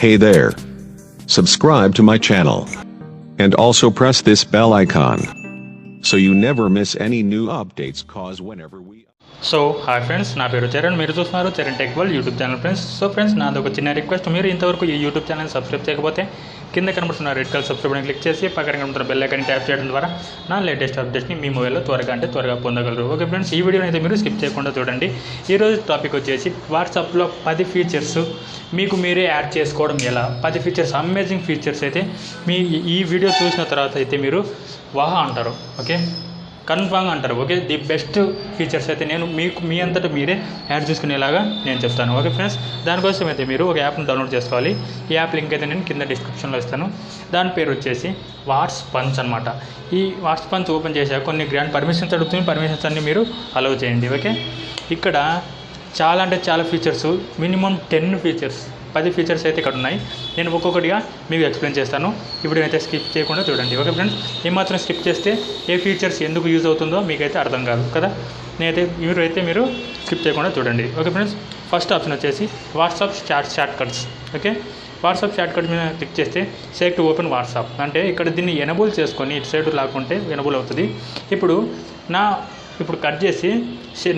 Hey there. Subscribe to my channel. And also press this bell icon. So you never miss any new updates cause whenever we... so hi friends, నా పేరు చరణ్. మీరు చూస్తున్నారు Charan tech world YouTube channel friends. So friends, నాది ఒక చిన్న request. మీరు ఇంతవరకు ఈ యూట్యూబ్ ఛానల్ సబ్స్క్రైబ్ చేయకపోతే కింద కనబడుతున్న రెడ్ కలర్ సబ్స్క్రైబ్ అని క్లిక్ చేసి పక్కన కనబడుతున్న బెల్ ఐకాన్ ట్యాప్ చేయడం ద్వారా నా లేటెస్ట్ అప్డేట్ని మీ మొబైల్లో త్వరగా పొందగలరు. ఓకే ఫ్రెండ్స్, ఈ వీడియోని అయితే మీరు స్కిప్ చేయకుండా చూడండి. ఈరోజు టాపిక్ వచ్చేసి వాట్సాప్లో 10 ఫీచర్స్ మీకు మీరే యాడ్ చేసుకోవడం ఎలా. 10 ఫీచర్స్, అమేజింగ్ ఫీచర్స్ అయితే మీ ఈ వీడియో చూసిన తర్వాత అయితే మీరు వాహా అంటారు. ఓకే, కన్ఫామ్గా అంటారు. ఓకే, ది బెస్ట్ ఫీచర్స్ అయితే నేను మీకు మీ అంతటా మీరే యాడ్ చేసుకునేలాగా నేను చెప్తాను. ఓకే ఫ్రెండ్స్, దానికోసం అయితే మీరు ఒక యాప్ను డౌన్లోడ్ చేసుకోవాలి. ఈ యాప్ లింక్ అయితే నేను కింద డిస్క్రిప్షన్లో ఇస్తాను. దాని పేరు వచ్చేసి వాట్స్ పంచ్ అనమాట. ఈ వాట్స్ పంచ్ ఓపెన్ చేశాక కొన్ని గ్రాండ్ పర్మిషన్స్ అడుగుతుంది. పర్మిషన్స్ అన్నీ మీరు అలౌ చేయండి. ఓకే, ఇక్కడ చాలా అంటే చాలా ఫీచర్స్, మినిమం 10 ఫీచర్స్, 10 ఫీచర్స్ అయితే ఇక్కడ ఉన్నాయి. నేను ఒక్కొక్కటిగా మీకు ఎక్స్ప్లెయిన్ చేస్తాను. ఇప్పుడు అయితే స్కిప్ చేయకుండా చూడండి. ఓకే ఫ్రెండ్స్, ఏమాత్రం స్కిప్ చేస్తే ఏ ఫీచర్స్ ఎందుకు యూజ్ అవుతుందో మీకైతే అర్థం కాదు కదా. మీరు స్కిప్ చేయకుండా చూడండి. ఓకే ఫ్రెండ్స్, ఫస్ట్ ఆప్షన్ వచ్చేసి WhatsApp short cuts. Okay, WhatsApp short cuts మీద క్లిక్ చేస్తే షేక్ టు ఓపెన్ వాట్సాప్ అంటే ఇక్కడ దీన్ని ఎనబుల్ చేసుకొని ఇటు సైడ్ లాక్కుంటే ఎనబుల్ అవుతుంది. ఇప్పుడు కట్ చేసి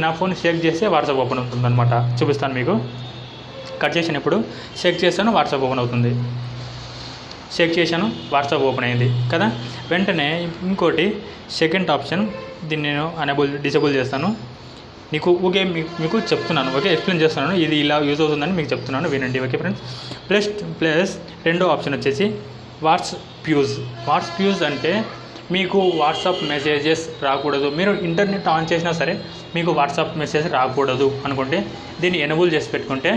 నా ఫోన్ షేక్ చేస్తే వాట్సాప్ ఓపెన్ అవుతుంది అనమాట. చూపిస్తాను మీకు. కట్ చేసినప్పుడు షేక్ చేశాను, వాట్సాప్ ఓపెన్ అవుతుంది. షేక్ చేశాను, వాట్సాప్ ఓపెన్ అయింది కదా. వెంటనే ఇంకోటి సెకండ్ ఆప్షన్, దీన్ని నేను డిసేబుల్ చేస్తాను. మీకు చెప్తున్నాను. ఓకే, ఎక్స్ప్లెయిన్ చేస్తున్నాను. ఇది ఇలా యూజ్ అవుతుందని మీకు చెప్తున్నాను, వినండి. ఓకే ఫ్రెండ్స్, ప్లస్ రెండో ఆప్షన్ వచ్చేసి వాట్సాప్ యూజ్ అంటే మీకు వాట్సాప్ మెసేజెస్ రాకూడదు, మీరు ఇంటర్నెట్ ఆన్ చేసినా సరే మీకు వాట్సాప్ మెసేజ్ రాకూడదు అనుకుంటే దీన్ని ఎనబుల్ చేసి పెట్టుకుంటే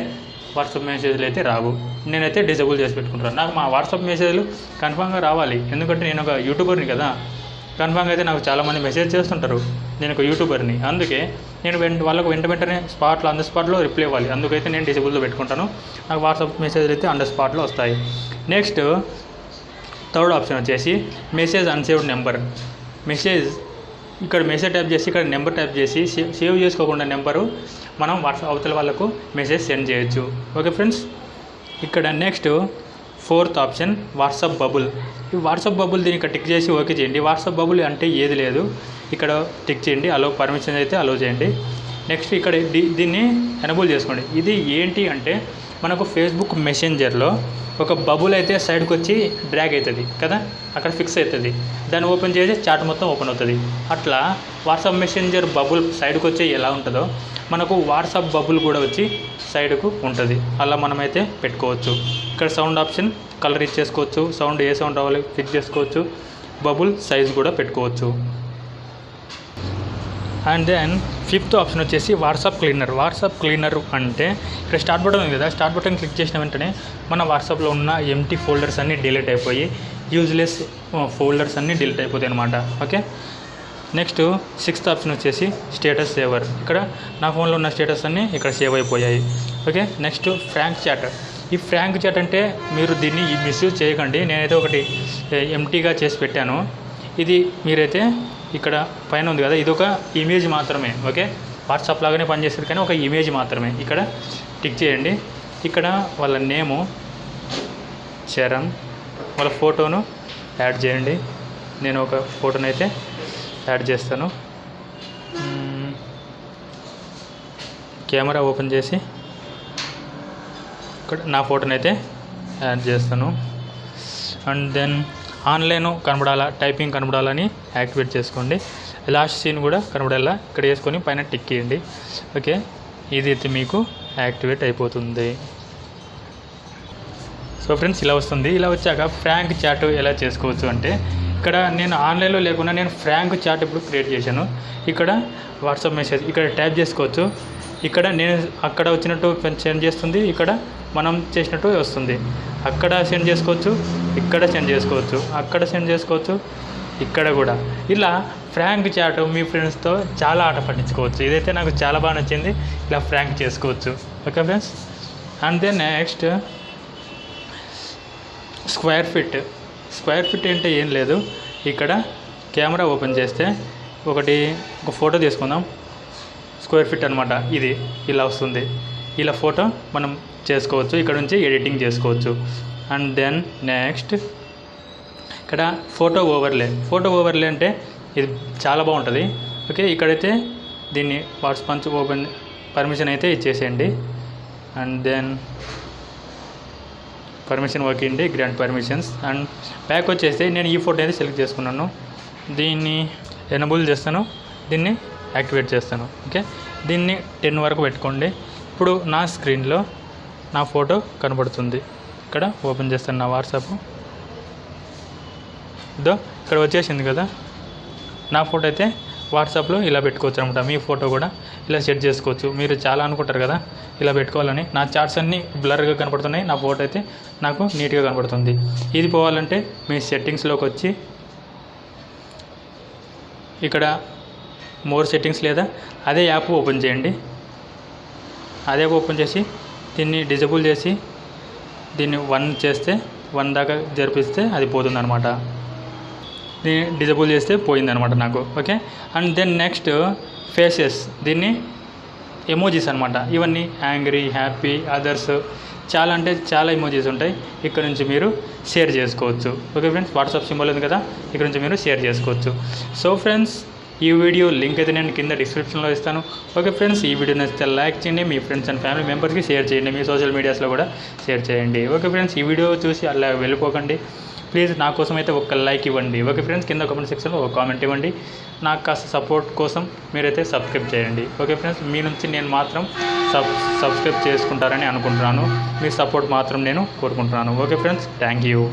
వాట్సాప్ మెసేజ్లు అయితే రావు. నేనైతే డిజేబుల్ చేసి పెట్టుకుంటాను. నాకు మా వాట్సాప్ మెసేజ్లు కన్ఫామ్గా రావాలి, ఎందుకంటే నేను ఒక యూట్యూబర్ని కదా. కన్ఫామ్గా అయితే నాకు చాలామంది మెసేజ్ చేస్తుంటారు. నేను ఒక యూట్యూబర్ని, అందుకే నేను వాళ్ళకు వెంటనే ఆన్ ద స్పాట్లో రిప్లై ఇవ్వాలి. అందుకైతే నేను డిజేబుల్తో పెట్టుకుంటాను. నాకు వాట్సాప్ మెసేజ్లు అయితే ఆన్ ద స్పాట్లో వస్తాయి. నెక్స్ట్ థర్డ్ ఆప్షన్ వచ్చేసి మెసేజ్ అన్సేవ్డ్ నెంబర్. ఇక్కడ మెసేజ్ టైప్ చేసి ఇక్కడ నెంబర్ టైప్ చేసి సేవ్ చేసుకోకుండా నెంబరు మనం వాట్సాప్ అవతల వాళ్ళకు మెసేజ్ సెండ్ చేయొచ్చు. ఓకే ఫ్రెండ్స్, ఇక్కడ next fourth option WhatsApp bubble. ఈ వాట్సాప్ బబుల్ దీన్ని ఇక్కడ టిక్ చేసి ఓకే చేయండి. వాట్సాప్ బబుల్ అంటే ఏది లేదు, ఇక్కడ టిక్ చేయండి. పర్మిషన్ అయితే అలో చేయండి. నెక్స్ట్ ఇక్కడ దీన్ని ఎనబుల్ చేసుకోండి. ఇది ఏంటి అంటే మనకు ఫేస్బుక్ మెసెంజర్లో ఒక బబుల్ అయితే సైడ్కి వచ్చి డ్రాగ్ అవుతుంది కదా, అక్కడ ఫిక్స్ అవుతుంది. దాన్ని ఓపెన్ చేసి చాట్ మొత్తం ఓపెన్ అవుతుంది. అట్లా వాట్సాప్ మెసెంజర్ బబుల్ సైడ్కి వచ్చి ఎలా ఉంటుందో మనకు వాట్సాప్ బబుల్ కూడా వచ్చి సైడ్కు ఉంటుంది. అలా మనమైతే పెట్టుకోవచ్చు. ఇక్కడ సౌండ్ ఆప్షన్ కలర్ ఇచ్చేసుకోవచ్చు, సౌండ్ ఏ సౌండ్ అవ్వాలి ఫిక్స్ చేసుకోవచ్చు, బబుల్ సైజ్ కూడా పెట్టుకోవచ్చు. అండ్ దెన్ ఫిఫ్త్ ఆప్షన్ వచ్చేసి వాట్సాప్ క్లీనర్ అంటే ఇక్కడ స్టార్ట్ బటన్ ఉంది కదా, స్టార్ట్ బటన్ క్లిక్ చేసిన వెంటనే మన వాట్సాప్లో ఉన్న ఎంటీ ఫోల్డర్స్ అన్నీ డిలీట్ అయిపోయి యూజ్లెస్ ఫోల్డర్స్ అన్నీ డిలీట్ అయిపోతాయి అనమాట. ఓకే, నెక్స్ట్ సిక్స్త్ ఆప్షన్ వచ్చేసి స్టేటస్ సేవర్. ఇక్కడ నా ఫోన్లో ఉన్న స్టేటస్ అన్నీ ఇక్కడ సేవ్ అయిపోయాయి. Okay, next prank chat. ఈ ఫ్రాంక్ చాట్ అంటే మీరు దీన్ని మిస్యూజ్ చేయకండి. నేనైతే ఒకటి ఎంటీగా చేసి పెట్టాను. ఇది మీరైతే ఇక్కడ పైన ఉంది కదా, ఇది ఒక ఇమేజ్ మాత్రమే. ఓకే, వాట్సాప్ లాగానే పనిచేస్తుంది కానీ ఒక ఇమేజ్ మాత్రమే. ఇక్కడ టిక్ చేయండి. ఇక్కడ వాళ్ళ నేము చరణ్, వాళ్ళ ఫోటోను యాడ్ చేయండి. నేను ఒక ఫోటోను అయితే యాడ్ చేస్తాను. కెమెరా ఓపెన్ చేసి ఇక్కడ నా ఫోటోని అయితే యాడ్ చేస్తాను. అండ్ దెన్ ఆన్లైన్ కనబడాలా, టైపింగ్ కనబడాలని యాక్టివేట్ చేసుకోండి. లాస్ట్ సీన్ కూడా కనబడాలా ఇక్కడ వేసుకొని పైన టిక్ చేయండి. ఓకే, ఇది అయితే మీకు యాక్టివేట్ అయిపోతుంది. సో ఫ్రెండ్స్, ఇలా వస్తుంది. ఇలా వచ్చాక ఫ్రాంక్ చాట్ ఎలా చేసుకోవచ్చు అంటే ఇక్కడ నేను ఆన్లైన్లో లేకుండా నేను ఫ్రాంక్ చాట్ ఇప్పుడు క్రియేట్ చేశాను. ఇక్కడ వాట్సాప్ మెసేజ్ ఇక్కడ ట్యాప్ చేసుకోవచ్చు. ఇక్కడ నేను అక్కడ వచ్చినట్టు సెండ్ చేస్తుంది, ఇక్కడ మనం చేసినట్టు వస్తుంది. అక్కడ సెండ్ చేసుకోవచ్చు, ఇక్కడ సెండ్ చేసుకోవచ్చు, అక్కడ సెండ్ చేసుకోవచ్చు, ఇక్కడ కూడా. ఇలా ఫ్రాంక్ చాట్ మీ ఫ్రెండ్స్తో చాలా ఆట పట్టించుకోవచ్చు. ఇదైతే నాకు చాలా బాగా నచ్చింది. ఇలా ఫ్రాంక్ చేసుకోవచ్చు. Okay friends, and then next square fit అంటే ఏం లేదు. ఇక్కడ కెమెరా ఓపెన్ చేస్తే ఒక ఫోటో తీసుకుందాం. స్క్వేర్ ఫిట్ అనమాట. ఇది ఇలా వస్తుంది. ఇలా ఫోటో మనం చేసుకోవచ్చు, ఇక్కడ నుంచి ఎడిటింగ్ చేసుకోవచ్చు. అండ్ దెన్ నెక్స్ట్ ఇక్కడ ఫోటో ఓవర్లే అంటే ఇది చాలా బాగుంటుంది. ఓకే, ఇక్కడైతే దీన్ని వాట్సాప్ ఓపెన్ పర్మిషన్ అయితే ఇచ్చేసేయండి. అండ్ దెన్ పర్మిషన్ ఓకేండి, గ్రాంట్ పర్మిషన్స్. అండ్ బ్యాక్ వచ్చేస్తే నేను ఈ ఫోటో అయితే సెలెక్ట్ చేసుకున్నాను, దీన్ని ఎనబుల్ చేస్తాను, దీన్ని యాక్టివేట్ చేస్తాను. ఓకే, దీన్ని 10 వరకు పెట్టుకోండి. ఇప్పుడు నా స్క్రీన్లో నా ఫోటో కనబడుతుంది. ఇక్కడ ఓపెన్ చేస్తాను నా వాట్సాప్. ఇదో ఇక్కడ వచ్చేసింది కదా నా ఫోటో. అయితే వాట్సాప్లో ఇలా పెట్టుకోవచ్చు అనమాట. మీ ఫోటో కూడా ఇలా సెట్ చేసుకోవచ్చు. మీరు చాలా అనుకుంటారు కదా ఇలా పెట్టుకోవాలని. నా చార్ట్స్ అన్నీ బ్లర్గా కనపడుతున్నాయి, నా ఫోటో అయితే నాకు నీట్గా కనపడుతుంది. ఇది పోవాలంటే మీ సెట్టింగ్స్లోకి వచ్చి ఇక్కడ మోర్ సెట్టింగ్స్ లేదా అదే యాప్ ఓపెన్ చేయండి. అదే ఓపెన్ చేసి దీన్ని డిజేబుల్ చేసి దీన్ని 1 చేస్తే 1 దాకా జరిపిస్తే అది పోతుంది అనమాట. దీన్ని డిజేబుల్ చేస్తే పోయిందనమాట నాకు. Okay, and then next faces, దీన్ని ఎమోజీస్ అనమాట. ఇవన్నీ యాంగ్రీ, హ్యాపీ, అదర్స్, చాలా అంటే చాలా ఎమోజీస్ ఉంటాయి. ఇక్కడ నుంచి మీరు షేర్ చేసుకోవచ్చు. ఓకే ఫ్రెండ్స్, వాట్సాప్ సింబల్ ఉంది కదా, ఇక్కడ నుంచి మీరు షేర్ చేసుకోవచ్చు. సో ఫ్రెండ్స్, ఈ వీడియో లింక్ అయితే నేను కింద డిస్క్రిప్షన్లో ఇస్తాను. ఓకే ఫ్రెండ్స్, ఈ వీడియో నచ్చితే లైక్ చేయండి, మీ ఫ్రెండ్స్ అండ్ ఫ్యామిలీ మెంబర్స్కి షేర్ చేయండి, మీ సోషల్ మీడియాస్లో కూడా షేర్ చేయండి. ఓకే ఫ్రెండ్స్, ఈ వీడియో చూసి అలా వెళ్ళిపోకండి. ప్లీజ్ నా కోసం అయితే ఒక లైక్ ఇవ్వండి. ఓకే ఫ్రెండ్స్, కింద కామెంట్ సెక్షన్లో ఒక కామెంట్ ఇవ్వండి. నాకు కాస్త సపోర్ట్ కోసం మీరైతే సబ్స్క్రైబ్ చేయండి. ఓకే ఫ్రెండ్స్, మీ నుంచి నేను మాత్రం సబ్స్క్రైబ్ చేసుకుంటారని అనుకుంటున్నాను. మీ సపోర్ట్ మాత్రం నేను కోరుకుంటున్నాను. Okay friends, thank you.